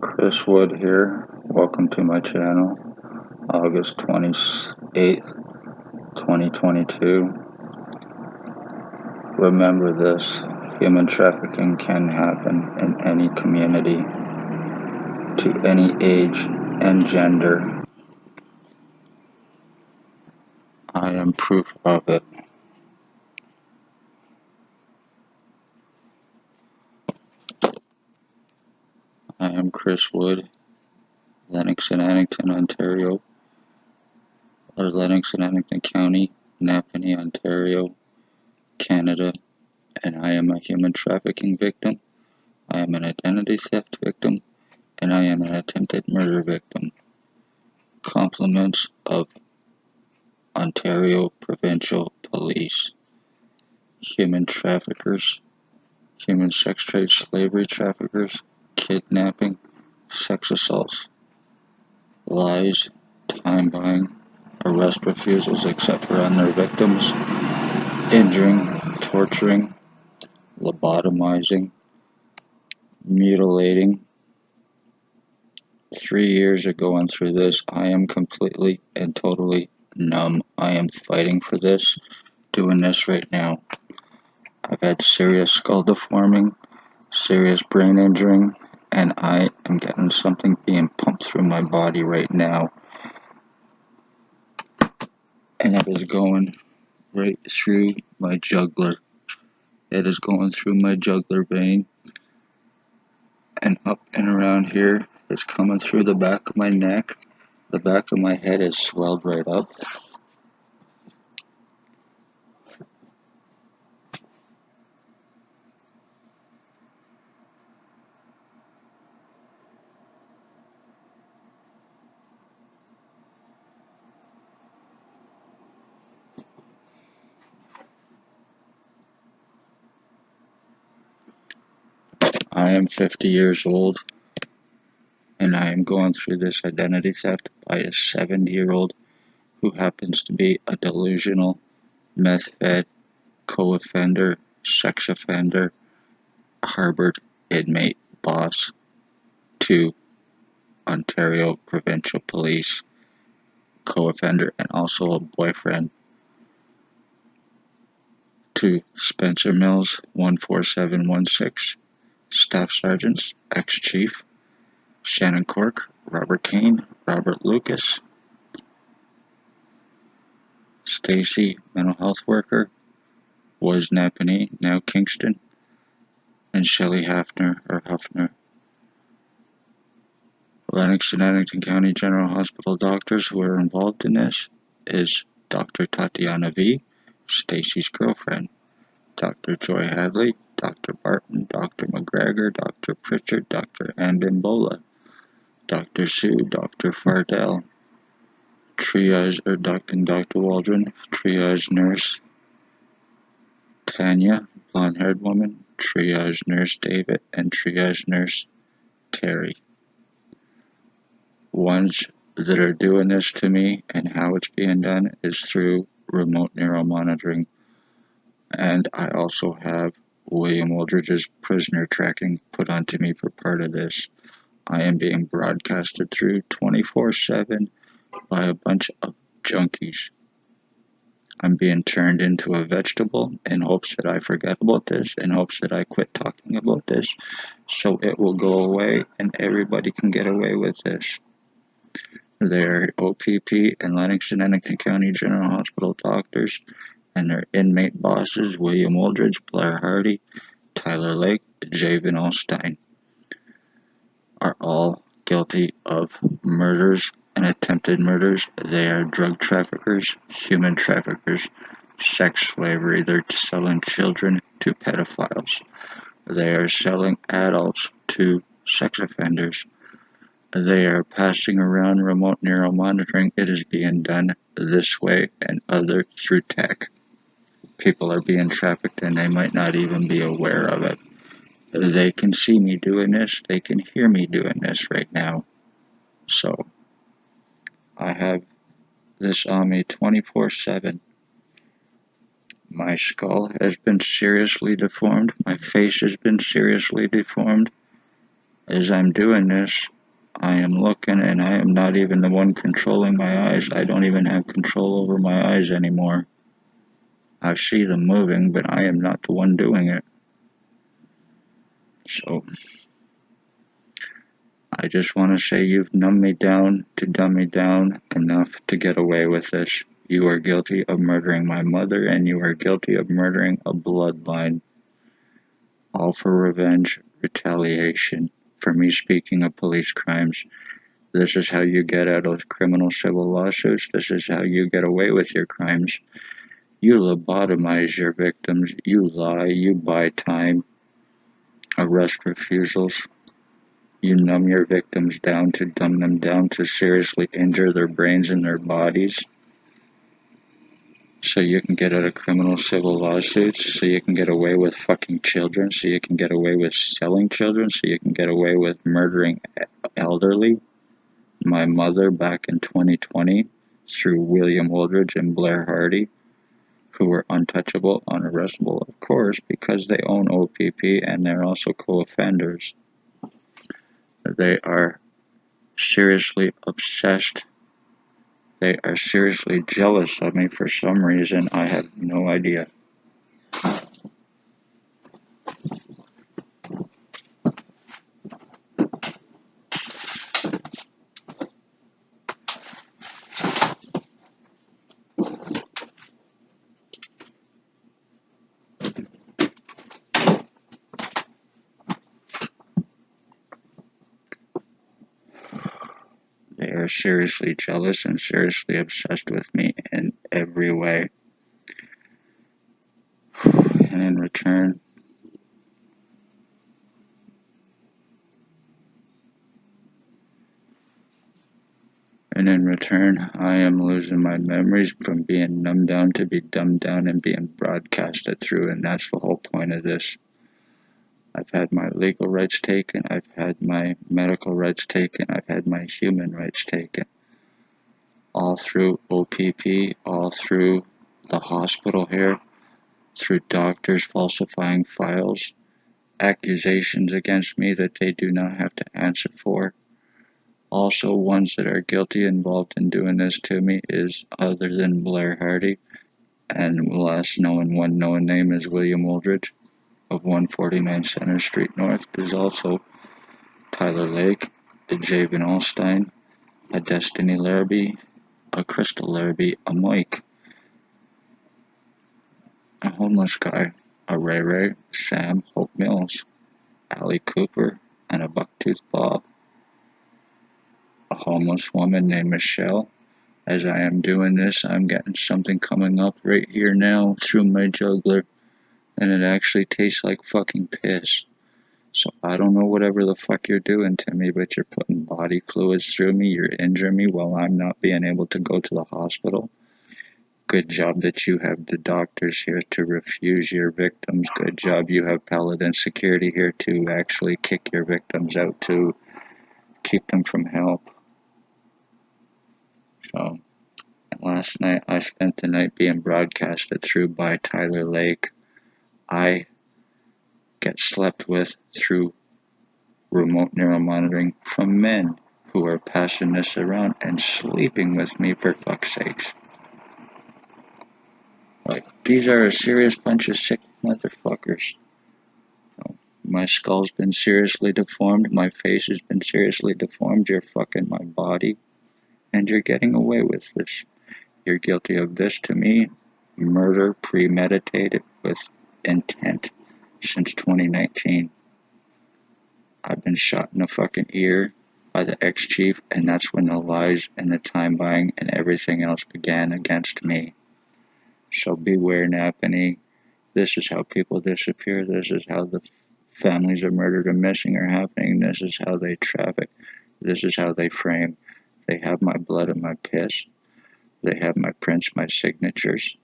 Chris Wood here. Welcome to my channel. August 28th, 2022. Remember this, human trafficking can happen in any community, to any age and gender. I am proof of it. I am Chris Wood, Lennox and Addington, Ontario, or Lennox and Addington County, Napanee, Ontario, Canada, and I am a human trafficking victim. I am an identity theft victim, and I am an attempted murder victim. Compliments of Ontario Provincial Police. Human traffickers, human sex trade, slavery traffickers, kidnapping, sex assaults, lies, time buying, arrest refusals except for on their victims, injuring, torturing, lobotomizing, mutilating. 3 years of going through this, I am completely and totally numb. I am fighting for this, doing this right now. I've had serious skull deforming, serious brain injury, and I am getting something being pumped through my body right now. And it is going right through my jugular. It is going through my jugular vein and up and around here. It's coming through the back of my neck. The back of my head is swelled right up. I am 50 years old, and I am going through this identity theft by a 70-year-old who happens to be a delusional, meth-fed, co-offender, sex offender, Harvard inmate boss to Ontario Provincial Police, co-offender and also a boyfriend to Spencer Mills 14716, Staff Sergeants, ex-chief, Shannon Cork, Robert Kane, Robert Lucas, Stacy, mental health worker, was Napanee, now Kingston, and Shelley Hafner, or Huffner. Lennox and Addington County General Hospital doctors who are involved in this is Dr. Tatiana V., Stacy's girlfriend, Dr. Joy Hadley, Dr. Barton, Dr. McGregor, Dr. Pritchard, Dr. Ambimbola, Dr. Sue, Dr. Fardell, triage, and Dr. Waldron, triage nurse Tanya, blonde-haired woman, triage nurse David, and triage nurse Terry. Ones that are doing this to me and how it's being done is through remote neuromonitoring. And I also have William Aldridge's prisoner tracking put onto me for part of this. I am being broadcasted through 24/7 by a bunch of junkies. I'm being turned into a vegetable in hopes that I forget about this, in hopes that I quit talking about this, so it will go away and everybody can get away with this. They're O.P.P. and Lennox and Addington County General Hospital doctors, and their inmate bosses, William Aldridge, Blair Hardy, Tyler Lake, Javen Allstein, are all guilty of murders and attempted murders. They are drug traffickers, human traffickers, sex slavery. They're selling children to pedophiles. They are selling adults to sex offenders. They are passing around remote neuromonitoring. It is being done this way and other through tech. People are being trafficked and they might not even be aware of it. They can see me doing this. They can hear me doing this right now. So I have this on me 24/7. My skull has been seriously deformed. My face has been seriously deformed. As I'm doing this, I am looking and I am not even the one controlling my eyes. I don't even have control over my eyes anymore. I see them moving, but I am not the one doing it. So, I just want to say you've numbed me down to dumb me down enough to get away with this. You are guilty of murdering my mother, and you are guilty of murdering a bloodline. All for revenge, retaliation, for me speaking of police crimes. This is how you get out of criminal civil lawsuits. This is how you get away with your crimes. You lobotomize your victims. You lie. You buy time. Arrest refusals. You numb your victims down to dumb them down to seriously injure their brains and their bodies so you can get out of criminal civil lawsuits, so you can get away with fucking children, so you can get away with selling children, so you can get away with murdering elderly. My mother back in 2020 through William Holdridge and Blair Hardy, who were untouchable, unarrestable, of course, because they own O.P.P and they're also co-offenders. They are seriously obsessed. They are seriously jealous of me for some reason. I have no idea. They are seriously jealous and seriously obsessed with me in every way. And in return, I am losing my memories from being numbed down to be dumbed down and being broadcasted through, and that's the whole point of this. I've had my legal rights taken, I've had my medical rights taken, I've had my human rights taken. All through O.P.P, all through the hospital here, through doctors falsifying files, accusations against me that they do not have to answer for. Also, ones that are guilty involved in doing this to me is other than Blair Hardy, and last known one known name is William Holdridge of 149 Center Street North. There's also Tyler Lake, a Javen Allstein, a Destiny Larrabee, a Crystal Larrabee, a Mike, a homeless guy, a Ray Ray, Sam, Hope Mills, Allie Cooper, and a Bucktooth Bob. A homeless woman named Michelle. As I am doing this, I'm getting something coming up right here now through my jugular, and it actually tastes like fucking piss. So I don't know whatever the fuck you're doing to me, but you're putting body fluids through me, you're injuring me while I'm not being able to go to the hospital. Good job that you have the doctors here to refuse your victims. Good job you have Paladin Security here to actually kick your victims out to keep them from help. So, last night I spent the night being broadcasted through by Tyler Lake. I get slept with through remote neuromonitoring from men who are passing this around and sleeping with me, for fuck's sakes. Like, these are a serious bunch of sick motherfuckers. My skull's been seriously deformed, my face has been seriously deformed, you're fucking my body, and you're getting away with this. You're guilty of this to me, murder premeditated with intent since 2019. I've been shot in the fucking ear by the ex-chief, and that's when the lies and the time buying and everything else began against me. So beware, Napanee. This is how people disappear. This is how the families of murdered and missing are happening. This is how they traffic. This is how they frame. They have my blood and my piss. They have my prints, my signatures.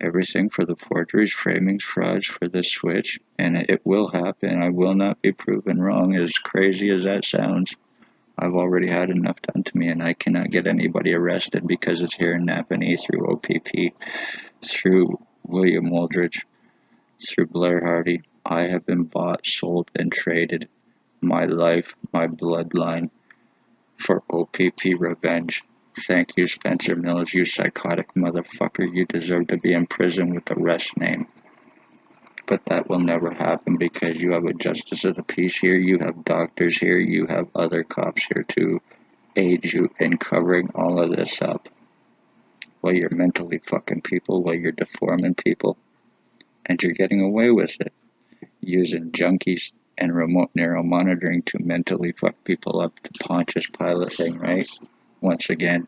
Everything for the forgeries, framings, frauds for this switch, and it will happen. I will not be proven wrong, as crazy as that sounds. I've already had enough done to me, and I cannot get anybody arrested because it's here in Napanee through O.P.P, through William Wooldridge, through Blair Hardy, I have been bought, sold, and traded, my life, my bloodline, for O.P.P. revenge. Thank you, Spencer Mills, you psychotic motherfucker. You deserve to be in prison with the rest name. But that will never happen because you have a justice of the peace here, you have doctors here, you have other cops here to aid you in covering all of this up. While you're mentally fucking people, while you're deforming people, and you're getting away with it. Using junkies and remote neural monitoring to mentally fuck people up, the Pontius Pilate thing, right? Once again,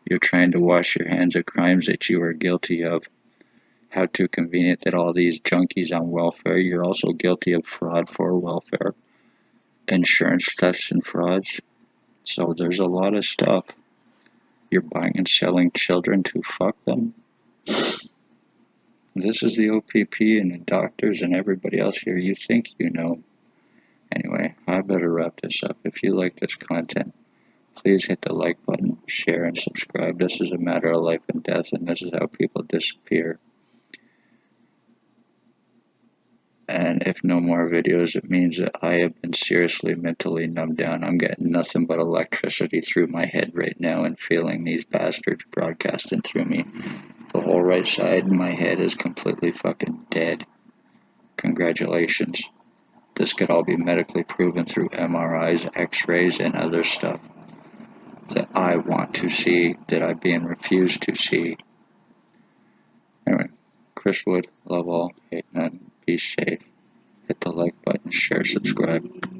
you're trying to wash your hands of crimes that you are guilty of. How too convenient that all these junkies on welfare, you're also guilty of fraud for welfare, insurance thefts and frauds. So there's a lot of stuff. You're buying and selling children to fuck them. This is the O.P.P. and the doctors and everybody else here. You think you know. Anyway, I better wrap this up. If you like this content, please hit the like button, share, and subscribe. This is a matter of life and death, and this is how people disappear. And if no more videos, it means that I have been seriously mentally numbed down. I'm getting nothing but electricity through my head right now and feeling these bastards broadcasting through me. The whole right side of my head is completely fucking dead. Congratulations. This could all be medically proven through MRIs, X-rays, and other stuff that I want to see, that I'm being refused to see. Anyway, Chris Wood, love all, hate none, be safe. Hit the like button, share, subscribe.